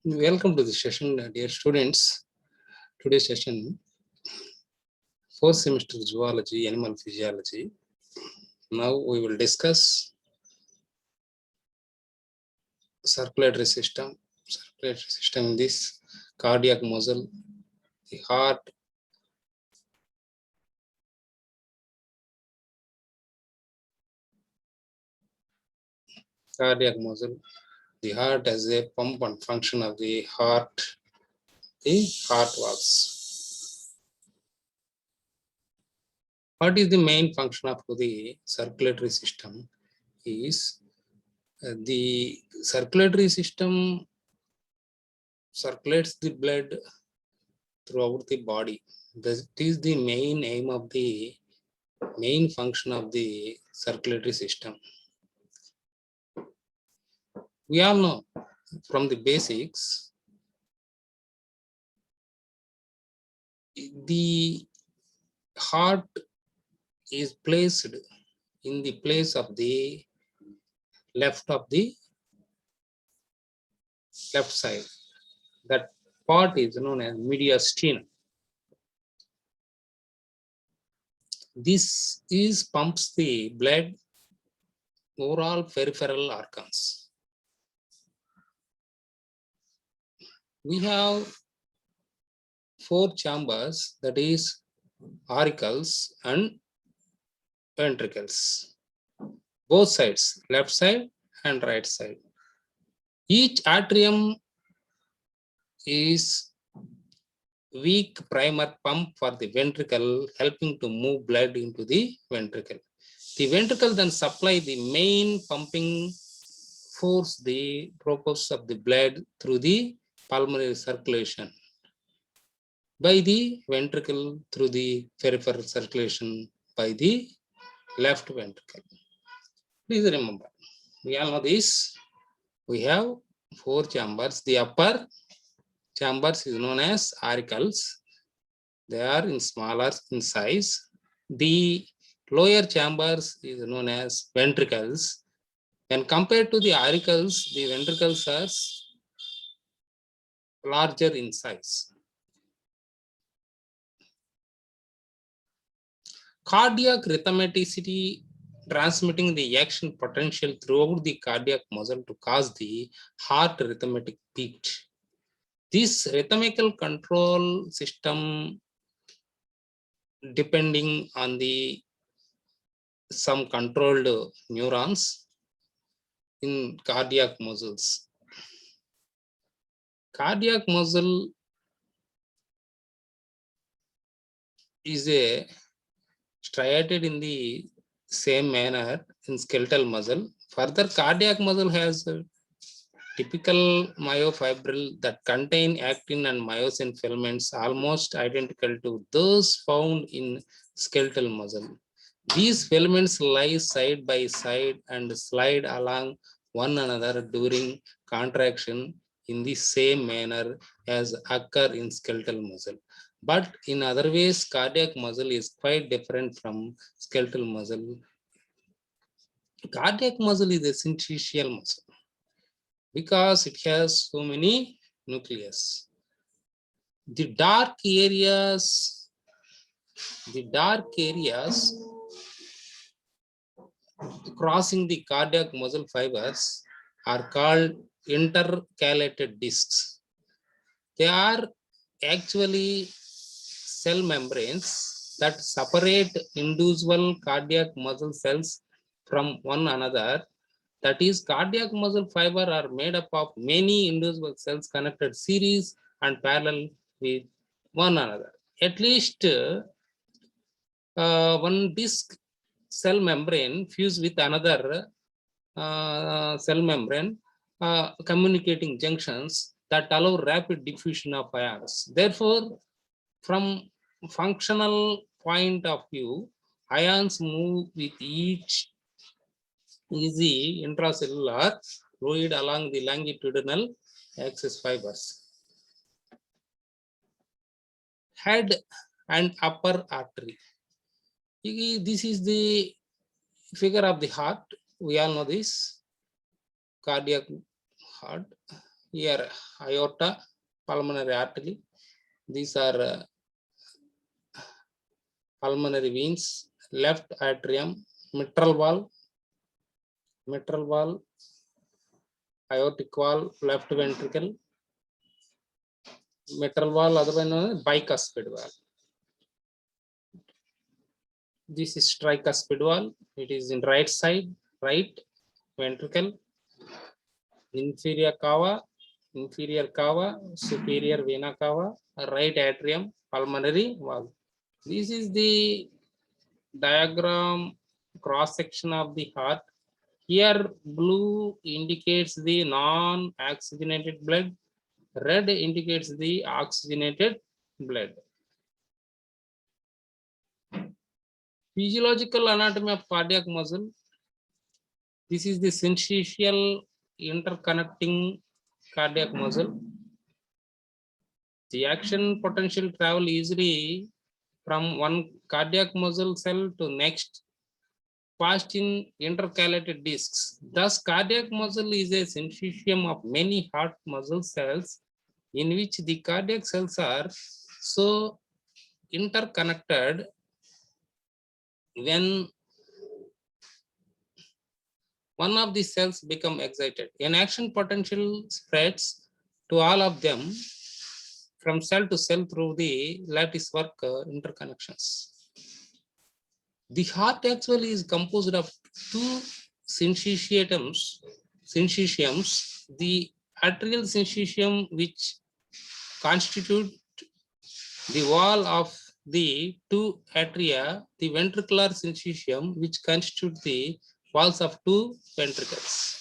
Welcome to the session, dear students. Today's session, fourth semester zoology, animal physiology. Now we will discuss circulatory system. Circulatory system in this cardiac muscle, the heart, cardiac muscle, the heart as a pump and function of the heart valves. What is the main function of the circulatory system? Is the circulatory system circulates the blood throughout the body. That is the main aim of the main function of the circulatory system. We all know from the basics, the heart is placed in the place of the left side. That part is known as mediastinum. This is pumps the blood over all peripheral organs. We have four chambers, that is auricles and ventricles, both sides, left side and right side. Each atrium is weak primer pump for the ventricle, helping to move blood into the ventricle. The ventricle then supply the main pumping force, the propose of the blood through the pulmonary circulation by the ventricle, through the peripheral circulation by the left ventricle. Please remember, we all know this. We have four chambers. The upper chambers is known as auricles. They are in smaller in size. The lower chambers is known as ventricles. When compared to the auricles, the ventricles are larger in size. Cardiac rhythmicity, transmitting the action potential throughout the cardiac muscle to cause the heart rhythmic beat. This rhythmical control system, depending on the some controlled neurons in cardiac muscles. Cardiac muscle is striated in the same manner in skeletal muscle. Further, cardiac muscle has a typical myofibril that contain actin and myosin filaments almost identical to those found in skeletal muscle. These filaments lie side by side and slide along one another during contraction in the same manner as occur in skeletal muscle. But in other ways, cardiac muscle is quite different from skeletal muscle. Cardiac muscle is a syncytial muscle because it has so many nucleus. The dark areas crossing the cardiac muscle fibers are called intercalated discs. They are actually cell membranes that separate individual cardiac muscle cells from one another. That is, cardiac muscle fiber are made up of many individual cells connected series and parallel with one another. At least one disc cell membrane fused with another cell membrane, communicating junctions that allow rapid diffusion of ions. Therefore, from functional point of view, ions move with each easy intracellular fluid along the longitudinal axis fibers. Head and upper artery. This is the figure of the heart. We all know this. Cardiac heart. Here, aorta, pulmonary artery. These are pulmonary veins, left atrium, mitral valve, aortic valve, left ventricle, mitral valve, otherwise known as bicuspid valve. This is tricuspid valve. It is in right side, right ventricle, inferior cava, superior vena cava, right atrium, pulmonary valve. This is the diagram cross section of the heart. Here blue indicates the non-oxygenated blood, red indicates the oxygenated blood. Physiological anatomy of cardiac muscle. This is the syncytial interconnecting cardiac muscle. The action potential travel easily from one cardiac muscle cell to next, passed in intercalated discs. Thus, cardiac muscle is a syncytium of many heart muscle cells in which the cardiac cells are so interconnected. When one of the cells become excited, an action potential spreads to all of them from cell to cell through the latticework interconnections. The heart actually is composed of two syncytiums. The atrial syncytium, which constitute the wall of the two atria, the ventricular syncytium, which constitute the walls of two ventricles.